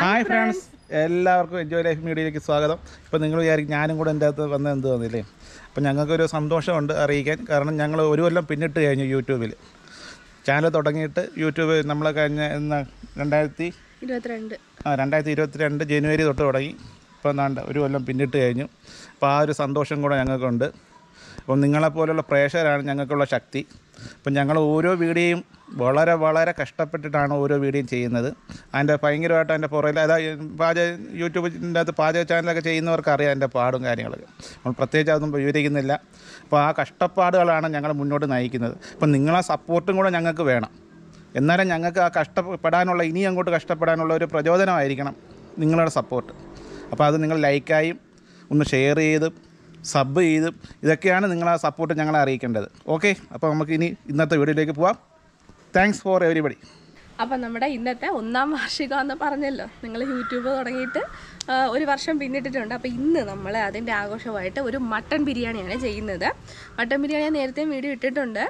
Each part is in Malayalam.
ഹായ് ഫ്രണ്ട്സ്, എല്ലാവർക്കും എൻജോയ് ലൈഫ് മീഡിയയിലേക്ക് സ്വാഗതം. ഇപ്പോൾ നിങ്ങൾ വിചാരിക്കും ഞാനും കൂടെ എൻ്റെ അകത്ത് വന്നത് എന്ത് തോന്നില്ലേ? അപ്പോൾ ഞങ്ങൾക്കൊരു സന്തോഷമുണ്ട് അറിയിക്കാൻ. കാരണം ഞങ്ങൾ ഒരു കൊല്ലം പിന്നിട്ട് കഴിഞ്ഞു യൂട്യൂബിൽ. ചാനൽ തുടങ്ങിയിട്ട് യൂട്യൂബ് നമ്മൾ കഴിഞ്ഞ 2022 ജനുവരി തൊട്ട് തുടങ്ങി. ഇപ്പോൾ എന്താണ്ട് ഒരു കൊല്ലം പിന്നിട്ട് കഴിഞ്ഞു. അപ്പോൾ ആ ഒരു സന്തോഷം കൂടെ ഞങ്ങൾക്കുണ്ട്. അപ്പം നിങ്ങളെപ്പോലുള്ള പ്രേക്ഷകരാണ് ഞങ്ങൾക്കുള്ള ശക്തി. അപ്പം ഞങ്ങൾ ഓരോ വീഡിയോയും വളരെ കഷ്ടപ്പെട്ടിട്ടാണ് ഓരോ വീഡിയോയും ചെയ്യുന്നത്. അതിൻ്റെ ഭയങ്കരമായിട്ട് അതിൻ്റെ പുറകിൽ അതായത് യൂട്യൂബിൻ്റെ അകത്ത് പാചക ചാനലൊക്കെ ചെയ്യുന്നവർക്ക് അറിയാം അതിൻ്റെ പാടും കാര്യങ്ങളൊക്കെ. നമ്മൾ പ്രത്യേകിച്ച് അതൊന്നും വിവരിക്കുന്നില്ല. അപ്പോൾ ആ കഷ്ടപ്പാടുകളാണ് ഞങ്ങൾ മുന്നോട്ട് നയിക്കുന്നത്. അപ്പം നിങ്ങളെ സപ്പോർട്ടും കൂടെ ഞങ്ങൾക്ക് വേണം. എന്നാലും ഞങ്ങൾക്ക് ആ കഷ്ടപ്പെടാനുള്ള ഇനി അങ്ങോട്ട് കഷ്ടപ്പെടാനുള്ള ഒരു പ്രചോദനമായിരിക്കണം നിങ്ങളുടെ സപ്പോർട്ട്. അപ്പോൾ അത് നിങ്ങൾ ലൈക്കായും ഒന്ന് ഷെയർ ചെയ്തും സബ് ചെയ്തും ഇതൊക്കെയാണ് നിങ്ങളെ സപ്പോർട്ട് ഞങ്ങളെ അറിയിക്കേണ്ടത്. ഓക്കെ, അപ്പോൾ നമുക്ക് ഇനി ഇന്നത്തെ വീഡിയോയിലേക്ക് പോവാം. Thanks for everybody. അപ്പം നമ്മുടെ ഇന്നത്തെ 1ാം വാർഷികമെന്ന് പറഞ്ഞല്ലോ, നിങ്ങൾ യൂട്യൂബ് തുടങ്ങിയിട്ട് ഒരു വർഷം പിന്നിട്ടിട്ടുണ്ട്. അപ്പോൾ ഇന്ന് നമ്മൾ അതിൻ്റെ ആഘോഷമായിട്ട് ഒരു മട്ടൺ ബിരിയാണിയാണ് ചെയ്യുന്നത്. മട്ടൺ ബിരിയാണി നേരത്തെ വീഡിയോ ഇട്ടിട്ടുണ്ട്.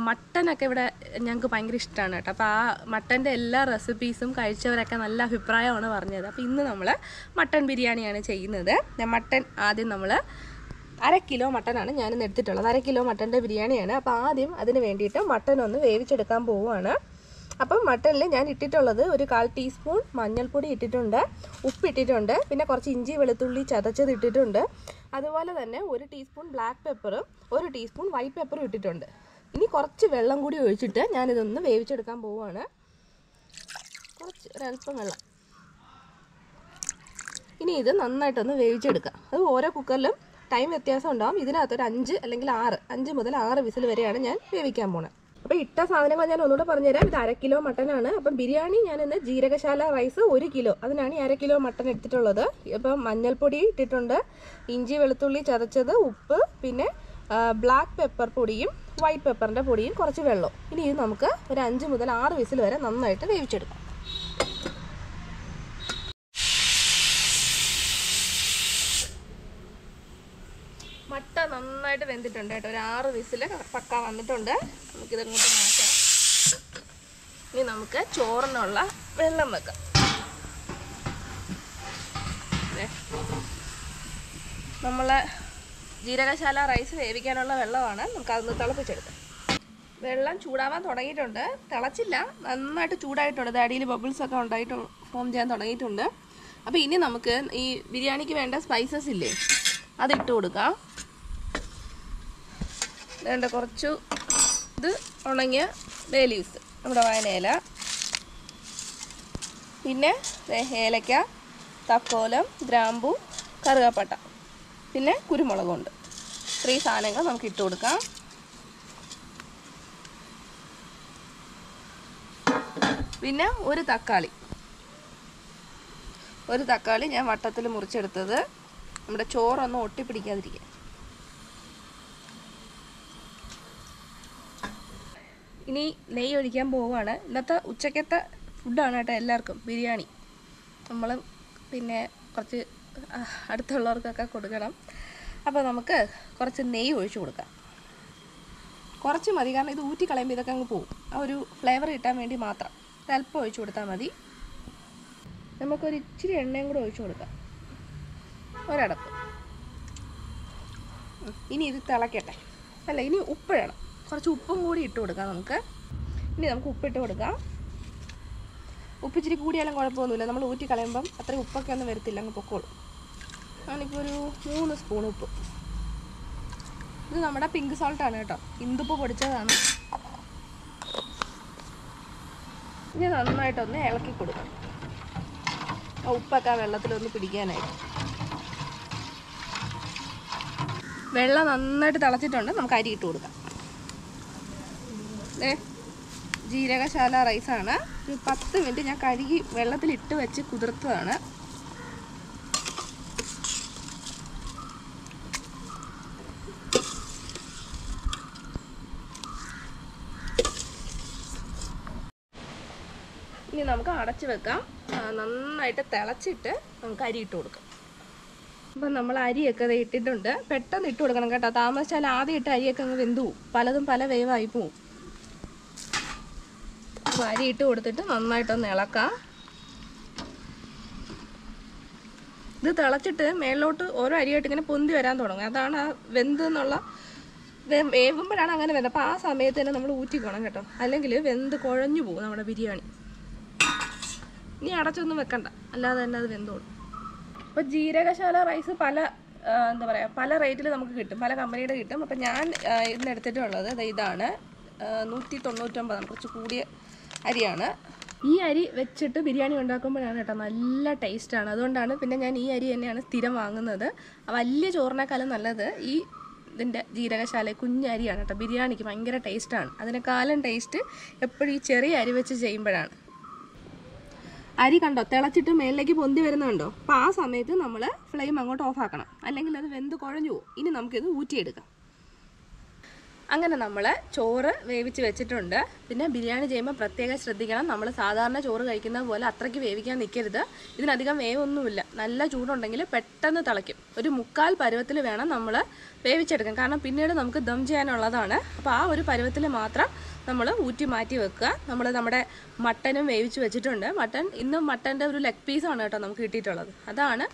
മട്ടനൊക്കെ ഇവിടെ ഞങ്ങൾക്ക് ഭയങ്കര ഇഷ്ടമാണ് കേട്ടോ. അപ്പോൾ ആ മട്ടൻ്റെ എല്ലാ റെസിപ്പീസും കഴിച്ചവരൊക്കെ നല്ല അഭിപ്രായമാണ് പറഞ്ഞത്. അപ്പോൾ ഇന്ന് നമ്മൾ മട്ടൺ ബിരിയാണിയാണ് ചെയ്യുന്നത്. മട്ടൺ ആദ്യം നമ്മൾ 1/2 കിലോ മട്ടനാണ് ഞാനിന്ന് എടുത്തിട്ടുള്ളത്. 1/2 കിലോ മട്ടൻ്റെ ബിരിയാണിയാണ്. അപ്പോൾ ആദ്യം അതിന് വേണ്ടിയിട്ട് മട്ടൻ ഒന്ന് വേവിച്ചെടുക്കാൻ പോവുകയാണ്. അപ്പം മട്ടനിൽ ഞാൻ ഇട്ടിട്ടുള്ളത് ഒരു 1/4 ടീസ്പൂൺ മഞ്ഞൾപ്പൊടി ഇട്ടിട്ടുണ്ട്, ഉപ്പ് ഇട്ടിട്ടുണ്ട്, പിന്നെ കുറച്ച് ഇഞ്ചി വെളുത്തുള്ളി ചതച്ചത് ഇട്ടിട്ടുണ്ട്. അതുപോലെ തന്നെ 1 ടീസ്പൂൺ ബ്ലാക്ക് പെപ്പറും 1 ടീസ്പൂൺ വൈറ്റ് പെപ്പറും ഇട്ടിട്ടുണ്ട്. ഇനി കുറച്ച് വെള്ളം കൂടി ഒഴിച്ചിട്ട് ഞാനിതൊന്ന് വേവിച്ചെടുക്കാൻ പോവുകയാണ്. ഒരല്പം വെള്ളം. ഇനി ഇത് നന്നായിട്ടൊന്ന് വേവിച്ചെടുക്കാം. അത് ഓരോ കുക്കറിലും ടൈം വ്യത്യാസം ഉണ്ടാകും. ഇതിനകത്തൊരു 5 അല്ലെങ്കിൽ 5 മുതൽ 6 വിസിൽ വരെയാണ് ഞാൻ വേവിക്കാൻ പോകുന്നത്. അപ്പോൾ ഇട്ട സാധനങ്ങൾ ഞാൻ ഒന്നുകൂടെ പറഞ്ഞുതരാം. ഇത് 1/2 കിലോ മട്ടനാണ്. അപ്പം ബിരിയാണി ഞാനിന്ന് ജീരകശാല റൈസ് 1 കിലോ, അതിനാണ് 1/2 കിലോ മട്ടൻ എടുത്തിട്ടുള്ളത്. ഇപ്പം മഞ്ഞൾപ്പൊടി ഇട്ടിട്ടുണ്ട്, ഇഞ്ചി വെളുത്തുള്ളി ചതച്ചത്, ഉപ്പ്, പിന്നെ ബ്ലാക്ക് പെപ്പർ പൊടിയും വൈറ്റ് പെപ്പറിൻ്റെ പൊടിയും, കുറച്ച് വെള്ളവും. ഇനി ഇത് നമുക്ക് ഒരു 5 മുതൽ 6 വിസിൽ വരെ നന്നായിട്ട് വേവിച്ചെടുക്കാം. മട്ട നന്നായിട്ട് വെന്തിട്ടുണ്ട് കേട്ടോ. ഒരു 6 വിസിൽ പക്ക വന്നിട്ടുണ്ട്. നമുക്കിതങ്ങോട്ട് മാറ്റാം. ഇനി നമുക്ക് ചോറിനുള്ള വെള്ളം വെക്കാം. നമ്മളെ ജീരകശാല റൈസ് വേവിക്കാനുള്ള വെള്ളമാണ്. നമുക്കതൊന്ന് തിളപ്പിച്ചെടുക്കാം. വെള്ളം ചൂടാവാൻ തുടങ്ങിയിട്ടുണ്ട്. തിളച്ചില്ല, നന്നായിട്ട് ചൂടായിട്ടുണ്ട്. അടിയിൽ ബബിൾസൊക്കെ ഉണ്ടായിട്ട് ഫോം ചെയ്യാൻ തുടങ്ങിയിട്ടുണ്ട്. അപ്പോൾ ഇനി നമുക്ക് ഈ ബിരിയാണിക്ക് വേണ്ട സ്പൈസസ് ഇല്ലേ, അതിട്ട് കൊടുക്കാം. വേണ്ട കുറച്ച് ഇത് ഉണങ്ങിയ ബേ ലീവ്സ്, നമ്മുടെ വയനയില, പിന്നെ ഏലക്ക, തക്കോലം, ഗ്രാമ്പൂ, കറുകപ്പട്ട, പിന്നെ കുരുമുളകുണ്ട്. ഇത്രയും സാധനങ്ങൾ നമുക്ക് ഇട്ട് കൊടുക്കാം. പിന്നെ ഒരു തക്കാളി ഞാൻ വട്ടത്തിൽ മുറിച്ചെടുത്തത്, നമ്മുടെ ചോറൊന്നും ഒട്ടിപ്പിടിക്കാതിരിക്കാൻ. ഇനി നെയ്യ് ഒഴിക്കാൻ പോവുകയാണ്. ഇന്നത്തെ ഉച്ചക്കത്തെ ഫുഡാണ് കേട്ടോ എല്ലാവർക്കും ബിരിയാണി. നമ്മൾ പിന്നെ കുറച്ച് അടുത്തുള്ളവർക്കൊക്കെ കൊടുക്കണം. അപ്പോൾ നമുക്ക് കുറച്ച് നെയ്യ് ഒഴിച്ചു കൊടുക്കാം. കുറച്ച് മതി, കാരണം ഇത് ഊറ്റി കളയുമ്പോൾ ഇതൊക്കെ അങ്ങ് പോവും. ആ ഒരു ഫ്ലേവർ കിട്ടാൻ വേണ്ടി മാത്രം അല്പം ഒഴിച്ചു കൊടുത്താൽ മതി. നമുക്കൊരു ഇച്ചിരി എണ്ണയും കൂടെ ഒഴിച്ചു കൊടുക്കാം, ഒരടപ്പ്. ഇനി ഇത് തിളക്കട്ടെ. ഇനി ഉപ്പിടണം. കുറച്ച് ഉപ്പും കൂടി ഇട്ട് കൊടുക്കാം നമുക്ക്. ഇനി നമുക്ക് ഉപ്പിട്ട് കൊടുക്കാം. ഉപ്പ് ഇച്ചിരി കൂടിയാലും കുഴപ്പമൊന്നുമില്ല. നമ്മൾ ഊറ്റി കളയുമ്പം അത്രയും ഉപ്പൊക്കെ ഒന്നും വരത്തില്ല, അങ്ങ് പൊക്കോളും. ഞാനിപ്പോൾ ഒരു 3 സ്പൂൺ ഉപ്പ്. ഇത് നമ്മുടെ പിങ്ക് സോൾട്ടാണ് കേട്ടോ, ഇന്ദുപ്പ് പൊടിച്ചതാണ്. ഇനി നന്നായിട്ടൊന്ന് ഇളക്കി കൊടുക്കാം, ആ ഉപ്പൊക്കെ ആ വെള്ളത്തിലൊന്ന് പിടിക്കാനായിട്ട്. വെള്ളം നന്നായിട്ട് തിളച്ചിട്ടുണ്ട്. നമുക്ക് അരി ഇട്ട് കൊടുക്കാം. ജീരകശാല റൈസാണ്. ഒരു 10 മിനിറ്റ് ഞാൻ കഴുകി വെള്ളത്തിലിട്ട് വെച്ച് കുതിർത്തതാണ്. ഇനി നമുക്ക് അടച്ചു വെക്കാം. നന്നായിട്ട് തിളച്ചിട്ട് നമുക്ക് അരി ഇട്ട് കൊടുക്കാം. അപ്പം നമ്മൾ അരിയൊക്കെ ഇട്ടിട്ടുണ്ട്. പെട്ടെന്ന് ഇട്ട് കൊടുക്കണം കേട്ടോ, താമസിച്ചാൽ ആദ്യം ഇട്ട് അരിയൊക്കെ അങ്ങ് വെന്തു പോവും. പലതും പല വേവായി പോവും. അപ്പോൾ അരി ഇട്ട് കൊടുത്തിട്ട് നന്നായിട്ടൊന്ന് ഇളക്കാം. ഇത് തിളച്ചിട്ട് മേളിലോട്ട് ഓരോ അരിയായിട്ട് ഇങ്ങനെ പൊന്തി വരാൻ തുടങ്ങും. അതാണ് ആ വെന്തെന്നുള്ള വേവുമ്പോഴാണ് അങ്ങനെ വരുന്നത്. അപ്പോൾ ആ സമയത്ത് തന്നെ നമ്മൾ ഊറ്റിക്കണം കേട്ടോ, അല്ലെങ്കിൽ വെന്ത് കുഴഞ്ഞു പോകും നമ്മുടെ ബിരിയാണി. ഇനി അടച്ചൊന്നും വെക്കണ്ട, അല്ലാതെ തന്നെ അത് വെന്തോളും. അപ്പോൾ ജീരകശാല റൈസ് എന്താ പറയുക, പല റേറ്റിൽ നമുക്ക് കിട്ടും, പല കമ്പനിയുടെ കിട്ടും. അപ്പോൾ ഞാൻ ഇന്ന് എടുത്തിട്ടുള്ളത് ഇതാണ് 199, കുറച്ച് കൂടിയ അരിയാണ്. ഈ അരി വെച്ചിട്ട് ബിരിയാണി ഉണ്ടാക്കുമ്പോഴാണ് കേട്ടോ നല്ല ടേസ്റ്റാണ്. അതുകൊണ്ടാണ് പിന്നെ ഞാൻ ഈ അരി തന്നെയാണ് സ്ഥിരം വാങ്ങുന്നത്. വലിയ ചോറിനേക്കാളും നല്ലത് ഇതിൻ്റെ ജീരകശാല കുഞ്ഞരിയാണ് കേട്ടോ. ബിരിയാണിക്ക് ഭയങ്കര ടേസ്റ്റാണ്. അതിനേക്കാളും ടേസ്റ്റ് എപ്പോഴും ഈ ചെറിയ അരി വെച്ച് ചെയ്യുമ്പോഴാണ്. അരി കണ്ടോ തിളച്ചിട്ട് മേളിലേക്ക് പൊന്തി വരുന്നുണ്ടോ? അപ്പോൾ ആ സമയത്ത് നമ്മൾ ഫ്ലെയിം അങ്ങോട്ട് ഓഫ് ആക്കണം, അല്ലെങ്കിൽ അത് വെന്ത് കുഴഞ്ഞു പോകും. ഇനി നമുക്കിത് ഊറ്റിയെടുക്കാം. അങ്ങനെ നമ്മൾ ചോറ് വേവിച്ച് വെച്ചിട്ടുണ്ട്. പിന്നെ ബിരിയാണി ചെയ്യുമ്പോൾ പ്രത്യേകം ശ്രദ്ധിക്കണം, നമ്മൾ സാധാരണ ചോറ് കഴിക്കുന്ന പോലെ അത്രയ്ക്ക് വേവിക്കാൻ നിൽക്കരുത്. ഇതിനധികം വേവൊന്നുമില്ല. നല്ല ചൂടുണ്ടെങ്കിൽ പെട്ടെന്ന് തിളയ്ക്കും. ഒരു 1/4 പരുവത്തിൽ വേണം നമ്മൾ വേവിച്ചെടുക്കാൻ, കാരണം പിന്നീട് നമുക്ക് ദം ചെയ്യാനുള്ളതാണ്. അപ്പോൾ ആ ഒരു പരുവത്തിൽ മാത്രം നമ്മൾ ഊറ്റി മാറ്റി വെക്കുക. നമ്മുടെ മട്ടനും വേവിച്ച് വെച്ചിട്ടുണ്ട്. മട്ടൻ്റെ ഒരു ലെഗ് പീസാണ് കേട്ടോ നമുക്ക് കിട്ടിയിട്ടുള്ളത്. അതാണ്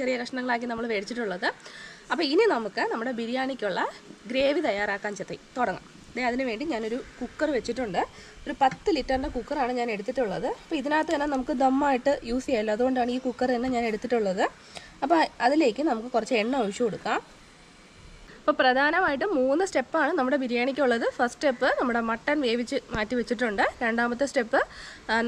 ചെറിയ കഷ്ണങ്ങളാക്കി നമ്മൾ മേടിച്ചിട്ടുള്ളത്. അപ്പോൾ ഇനി നമുക്ക് നമ്മുടെ ബിരിയാണിക്കുള്ള ഗ്രേവി തയ്യാറാക്കാൻ തുടങ്ങാം. അതിന് വേണ്ടി ഞാനൊരു കുക്കർ വെച്ചിട്ടുണ്ട്. ഒരു 10 ലിറ്ററിൻ്റെ കുക്കറാണ് ഞാൻ എടുത്തിട്ടുള്ളത്. അപ്പോൾ ഇതിനകത്ത് തന്നെ നമുക്ക് ദമ്മായിട്ട് യൂസ് ചെയ്യാമല്ലോ, അതുകൊണ്ടാണ് ഈ കുക്കർ തന്നെ ഞാൻ എടുത്തിട്ടുള്ളത്. അപ്പോൾ അതിലേക്ക് നമുക്ക് കുറച്ച് എണ്ണ ഒഴിച്ചു കൊടുക്കാം. അപ്പോൾ പ്രധാനമായിട്ടും 3 സ്റ്റെപ്പാണ് നമ്മുടെ ബിരിയാണിക്കുള്ളത്. ഫസ്റ്റ് സ്റ്റെപ്പ് നമ്മുടെ മട്ടൺ വേവിച്ച് മാറ്റി വെച്ചിട്ടുണ്ട്. രണ്ടാമത്തെ സ്റ്റെപ്പ്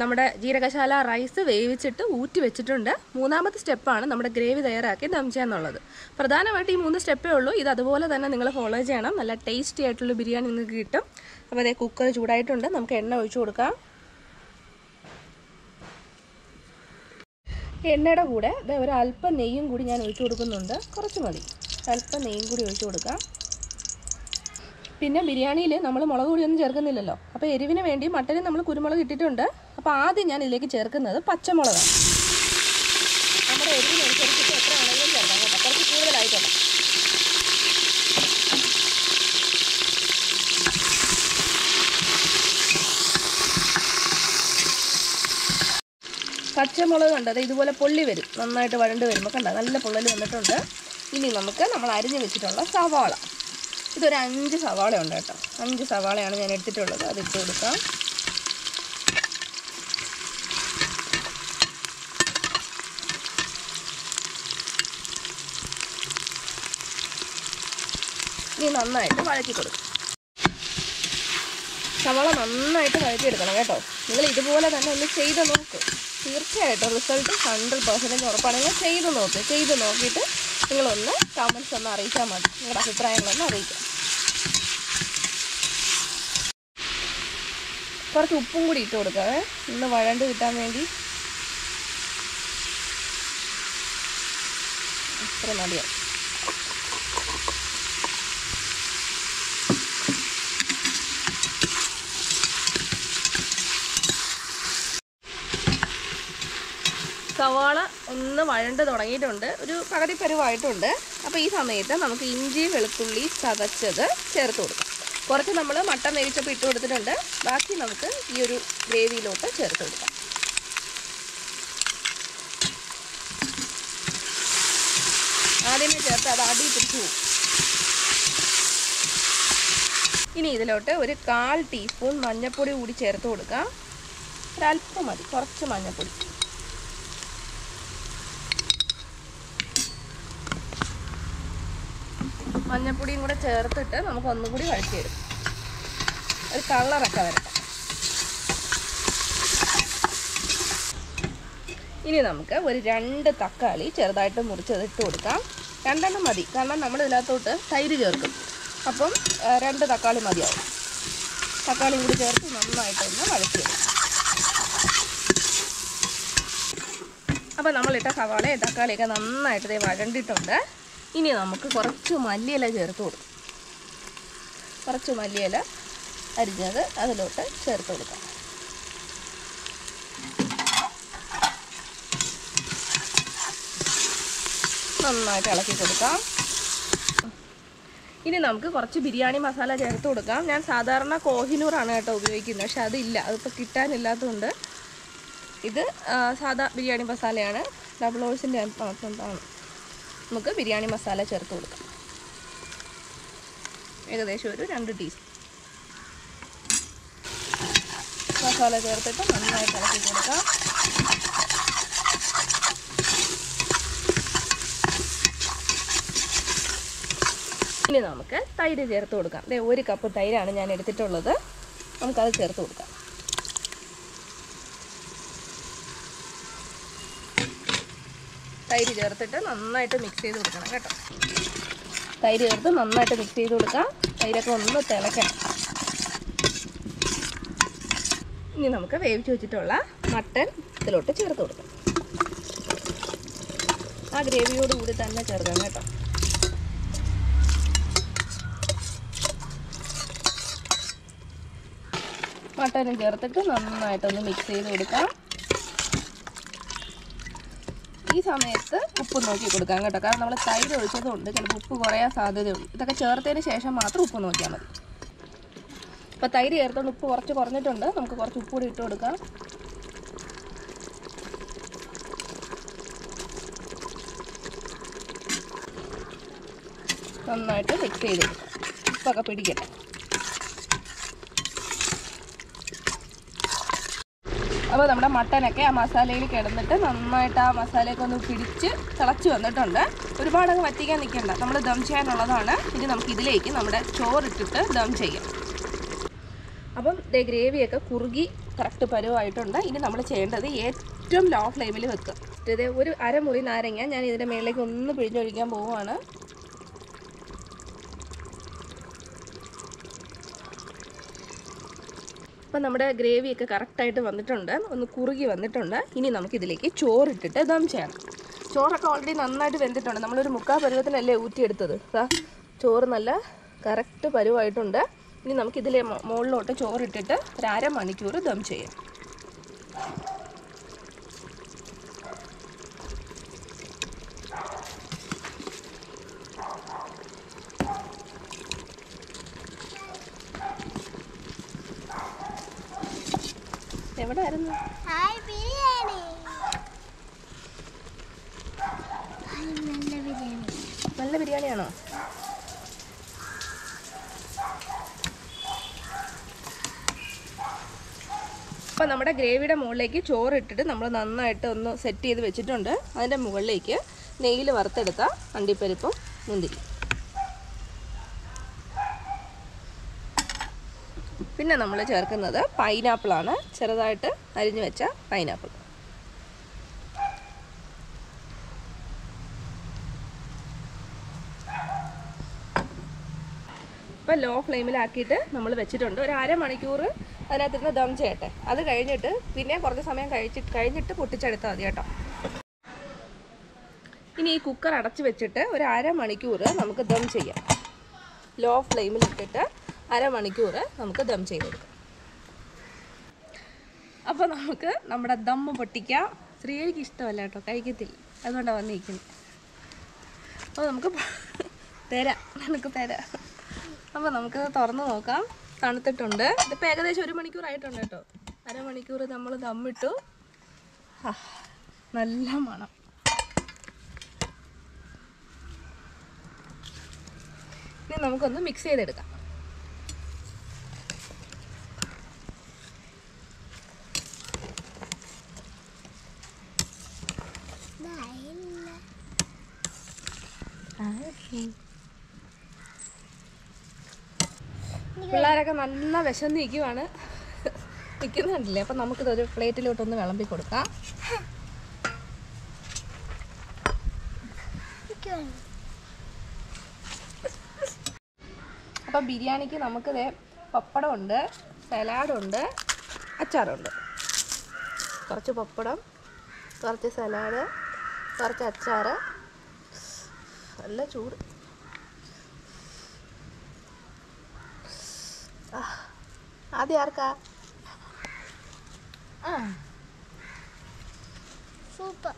നമ്മുടെ ജീരകശാല റൈസ് വേവിച്ചിട്ട് ഊറ്റി വെച്ചിട്ടുണ്ട്. മൂന്നാമത്തെ സ്റ്റെപ്പാണ് നമ്മുടെ ഗ്രേവി തയ്യാറാക്കി ദം ചെയ്യാന്നുള്ളത്. പ്രധാനമായിട്ട് ഈ 3 സ്റ്റെപ്പേ ഉള്ളൂ. ഇത് അതുപോലെ തന്നെ നിങ്ങൾ ഫോളോ ചെയ്യണം. നല്ല ടേസ്റ്റി ആയിട്ടുള്ള ബിരിയാണി നിങ്ങൾക്ക് കിട്ടും. അപ്പോൾ അതേ കുക്കർ ചൂടായിട്ടുണ്ട്. നമുക്ക് എണ്ണ ഒഴിച്ചു കൊടുക്കാം. എണ്ണയുടെ കൂടെ ഒരു അല്പം നെയ്യും കൂടി ഞാൻ ഒഴിച്ചു കൊടുക്കുന്നുണ്ട്. കുറച്ച് മതി, അല്പം നെയ്യും കൂടി ഒഴിച്ചു കൊടുക്കാം. പിന്നെ ബിരിയാണിയിൽ നമ്മൾ മുളക് പൊടിയൊന്നും ചേർക്കുന്നില്ലല്ലോ. അപ്പോൾ എരിവിന് വേണ്ടി മട്ടനിൽ നമ്മൾ കുരുമുളക് ഇട്ടിട്ടുണ്ട്. അപ്പോൾ ആദ്യം ഞാൻ ഇതിലേക്ക് ചേർക്കുന്നത് പച്ചമുളകാണ്. നമ്മുടെ എരിവിനനുസരിച്ചിട്ട് എത്ര വേണമെങ്കിലും ചേർക്കാം കേട്ടോ, കുറച്ച് കൂടുതലായിട്ടുണ്ട്. പച്ചമുളക് കണ്ടത് ഇതുപോലെ പൊള്ളി വരും, നന്നായിട്ട് വഴണ്ട് വരുമ്പോൾ കണ്ട നല്ല പൊള്ളൽ വന്നിട്ടുണ്ട്. ഇനി നമ്മൾ അരിഞ്ഞു വെച്ചിട്ടുള്ള സവാള, ഇതൊരു 5 സവാള ഉണ്ട് കേട്ടോ. 5 സവാളയാണ് ഞാൻ എടുത്തിട്ടുള്ളത്. അത് ഇട്ട് കൊടുക്കാം. ഇനി നന്നായിട്ട് വഴറ്റി കൊടുക്കും. സവാള നന്നായിട്ട് വഴറ്റിയെടുക്കണം കേട്ടോ. നിങ്ങൾ ഇതുപോലെ തന്നെ ഒന്ന് ചെയ്ത് നോക്ക്. തീർച്ചയായിട്ടും റിസൾട്ട് 100% ഉറപ്പാണ്. നിങ്ങൾ ചെയ്ത് നോക്കിയിട്ട് നിങ്ങളൊന്ന് കമൻസ് ഒന്ന് അറിയിച്ചാൽ മതി. നിങ്ങളുടെ അഭിപ്രായങ്ങളൊന്ന് അറിയിക്കാം. കുറച്ച് ഉപ്പും കൂടി ഇട്ട് കൊടുക്കാവേ, ഒന്ന് വഴണ്ട് കിട്ടാൻ വേണ്ടി. ഇത്ര മതിയാവും. സവാള ഒന്ന് വഴണ്ട് തുടങ്ങിയിട്ടുണ്ട്, ഒരു പകുതി പരുവായിട്ടുണ്ട്. അപ്പോൾ ഈ സമയത്ത് നമുക്ക് ഇഞ്ചി വെളുത്തുള്ളി ചതച്ചത് ചേർത്ത് കൊടുക്കാം. കുറച്ച് നമ്മൾ മട്ടൻ വേവിച്ചപ്പോൾ ഇട്ട് കൊടുത്തിട്ടുണ്ട്. ബാക്കി നമുക്ക് ഈ ഒരു ഗ്രേവിയിലോട്ട് ചേർത്ത് കൊടുക്കാം. ആദ്യമേ ചേർത്ത് അത് അടി പിടിച്ചു പോകും. ഇനി ഇതിലോട്ട് ഒരു 1/4 ടീസ്പൂൺ മഞ്ഞൾപ്പൊടി കൂടി ചേർത്ത് കൊടുക്കാം. ഒരല്പം മതി, കുറച്ച് മഞ്ഞൾപ്പൊടി. മഞ്ഞൾപ്പൊടിയും കൂടെ ചേർത്തിട്ട് നമുക്ക് ഒന്നുകൂടി വഴറ്റിയെടുക്കും. ഒരു കളറൊക്കെ വരട്ടെ. ഇനി നമുക്ക് ഒരു 2 തക്കാളി ചെറുതായിട്ട് മുറിച്ചത് ഇട്ട് കൊടുക്കാം. 2 മതി, കാരണം നമ്മൾ ഇതിനകത്തോട്ട് തൈര് ചേർക്കും. അപ്പം 2 തക്കാളി മതിയാവും. തക്കാളിയും കൂടി ചേർത്ത് നന്നായിട്ടൊന്ന് വഴറ്റിയെടുക്കും. അപ്പോൾ നമ്മളിട്ട സവാളയും തക്കാളിയൊക്കെ നന്നായിട്ട് വഴണ്ടിട്ടുണ്ട്. ഇനി നമുക്ക് കുറച്ച് മല്ലിയില ചേർത്ത് കൊടുക്കും. കുറച്ച് മല്ലിയില അരിഞ്ഞത് അതിലോട്ട് ചേർത്ത് കൊടുക്കാം. നന്നായിട്ട് ഇളക്കി കൊടുക്കാം. ഇനി നമുക്ക് കുറച്ച് ബിരിയാണി മസാല ചേർത്ത് കൊടുക്കാം. ഞാൻ സാധാരണ കോഹിനൂറാണ് കേട്ടോ ഉപയോഗിക്കുന്നത്, പക്ഷെ അതില്ല, അതിപ്പോൾ കിട്ടാനില്ലാത്തതുകൊണ്ട് ഇത് സാധാ ബിരിയാണി മസാലയാണ് ഡബിൾ ഓൾസിൻ്റെ അകത്താണ്. നമുക്ക് ബിരിയാണി മസാല ചേർത്ത് കൊടുക്കാം. ഏകദേശം ഒരു 2 ടീസ്പൂൺ മസാല ചേർത്തിട്ട് നന്നായിട്ട് ഇളക്കി കൊടുക്കാം. ഇനി നമുക്ക് തൈര് ചേർത്ത് കൊടുക്കാം. 1 കപ്പ് തൈരാണ് ഞാൻ എടുത്തിട്ടുള്ളത്. നമുക്കത് ചേർത്ത് കൊടുക്കാം. തൈര് ചേർത്തിട്ട് നന്നായിട്ട് മിക്സ് ചെയ്ത് കൊടുക്കണം കേട്ടോ. തൈര് ചേർത്ത് നന്നായിട്ട് മിക്സ് ചെയ്ത് കൊടുക്കാം. തൈരൊക്കെ ഒന്ന് തിളക്കണം. ഇനി നമുക്ക് വേവിച്ച് വെച്ചിട്ടുള്ള മട്ടൻ ഇതിലോട്ട് ചേർത്ത് കൊടുക്കാം. ആ ഗ്രേവിയോട് കൂടി തന്നെ ചേർക്കാം കേട്ടോ. മട്ടനും ചേർത്തിട്ട് നന്നായിട്ടൊന്ന് മിക്സ് ചെയ്ത് കൊടുക്കാം. ഈ സമയത്ത് ഉപ്പ് നോക്കി കൊടുക്കാം കേട്ടോ. കാരണം നമ്മൾ തൈര് ഒഴിച്ചതുകൊണ്ട് ചിലപ്പോൾ ഉപ്പ് കുറയാൻ സാധ്യതയുള്ളൂ. ഇതൊക്കെ ചേർത്തതിന് ശേഷം മാത്രം ഉപ്പ് നോക്കിയാൽ മതി. അപ്പോൾ തൈര് ചേർത്തുകൊണ്ട് ഉപ്പ് കുറച്ച് കുറഞ്ഞിട്ടുണ്ട്. നമുക്ക് കുറച്ച് ഉപ്പ് കൂടി ഇട്ട് കൊടുക്കാം. നന്നായിട്ട് മിക്സ് ചെയ്ത് കൊടുക്കാം. ഉപ്പൊക്കെ പിടിക്കട്ടെ. അപ്പോൾ നമ്മുടെ മട്ടനൊക്കെ ആ മസാലയിൽ കിടന്നിട്ട് നന്നായിട്ട് ആ മസാലയൊക്കെ ഒന്ന് പിടിച്ച് തിളച്ച് വന്നിട്ടുണ്ട്. ഒരുപാടങ്ങ് വറ്റിക്കാൻ നിൽക്കണ്ട. നമ്മൾ ദം ചെയ്യാനുള്ളതാണ്. ഇനി നമുക്ക് ഇതിലേക്ക് നമ്മുടെ ചോറിട്ടിട്ട് ദം ചെയ്യാം. അപ്പം ഗ്രേവിയൊക്കെ കുറുകി കറക്റ്റ് പരുവായിട്ടുണ്ട്. ഇനി നമ്മൾ ചെയ്യേണ്ടത് ഏറ്റവും ലോ ഫ്ലെയിമിൽ വെക്കുക. ഇത് ഒരു അരമുറി നാരങ്ങ ഞാൻ ഇതിൻ്റെ മേളിലേക്ക് ഒന്ന് പിഴിഞ്ഞൊഴിക്കാൻ പോവുകയാണ്. അപ്പം നമ്മുടെ ഗ്രേവിയൊക്കെ കറക്റ്റായിട്ട് വന്നിട്ടുണ്ട്. ഒന്ന് കുറുകി വന്നിട്ടുണ്ട്. ഇനി നമുക്കിതിലേക്ക് ചോറിട്ടിട്ട് ദം ചെയ്യണം. ചോറൊക്കെ ഓൾറെഡി നന്നായിട്ട് വെന്തിട്ടുണ്ട്. നമ്മളൊരു 3/4 പരുവത്തിനല്ലേ ഊറ്റിയെടുത്തത്. ചോറ് നല്ല കറക്റ്റ് പരുവായിട്ടുണ്ട്. ഇനി നമുക്കിതിലെ മുകളിലോട്ട് ചോറിട്ടിട്ട് ഒരു അരമണിക്കൂർ ദം ചെയ്യാം. എവിടെയായിരുന്നു? നല്ല ബിരിയാണിയാണോ? അപ്പോൾ നമ്മുടെ ഗ്രേവിയുടെ മുകളിലേക്ക് ചോറ് ഇട്ടിട്ട് നമ്മൾ നന്നായിട്ട് ഒന്ന് സെറ്റ് ചെയ്ത് വെച്ചിട്ടുണ്ട്. അതിൻ്റെ മുകളിലേക്ക് നെയ്യിൽ വറുത്തെടുത്ത അണ്ടിപ്പരിപ്പും മുന്തിരി, പിന്നെ നമ്മൾ ചേർക്കുന്നത് പൈനാപ്പിളാണ്. ചെറുതായിട്ട് അരിഞ്ഞു വെച്ച പൈനാപ്പിൾ. ഇപ്പോൾ ലോ ഫ്ലെയിമിലാക്കിയിട്ട് നമ്മൾ വെച്ചിട്ടുണ്ട്. ഒരു അരമണിക്കൂർ അതിനകത്തിരുന്ന് ദം ചെയ്യട്ടെ. അത് കഴിഞ്ഞിട്ട് പിന്നെ കുറച്ച് സമയം കഴിഞ്ഞിട്ട് പൊട്ടിച്ചെടുത്താൽ മതി കേട്ടോ. ഇനി ഈ കുക്കർ അടച്ച് വെച്ചിട്ട് ഒരു അരമണിക്കൂർ നമുക്ക് ദം ചെയ്യാം. ലോ ഫ്ലെയിമിലിട്ടിട്ട് അരമണിക്കൂർ നമുക്ക് ദം ചെയ്ത് കൊടുക്കാം. അപ്പോൾ നമുക്ക് നമ്മുടെ ദമ്മ് പൊട്ടിക്കാം. സ്ത്രീകൾക്ക് ഇഷ്ടമല്ല കേട്ടോ, കഴിക്കത്തില്ല. അതുകൊണ്ടാണ് വന്നിരിക്കുന്നത്. അപ്പോൾ നമുക്ക് തരാം. അപ്പോൾ നമുക്ക് തുറന്ന് നോക്കാം. തണുത്തിട്ടുണ്ട്. ഇതിപ്പോൾ ഏകദേശം 1 മണിക്കൂറായിട്ടുണ്ട് കേട്ടോ. അരമണിക്കൂർ നമ്മൾ ദമ്മിട്ടു. നല്ല മണം. ഇനി നമുക്കൊന്ന് മിക്സ് ചെയ്തെടുക്കാം. പിള്ളേരൊക്കെ നല്ല വിശന്നിരിക്കുവാണ്. നിൽക്കുന്നുണ്ടല്ലേ. അപ്പം നമുക്കിതൊരു പ്ലേറ്റിലോട്ടൊന്ന് വിളമ്പി കൊടുക്കാം. അപ്പം ബിരിയാണിക്ക് നമുക്ക് പപ്പടമുണ്ട്, സലാഡുണ്ട്, അച്ചാറുണ്ട്. കുറച്ച് പപ്പടം, കുറച്ച് സലാഡ്, കുറച്ച് അച്ചാറ്. നല്ല ചൂട്. ആദ്യം ആർക്കാ? സൂപ്പർ.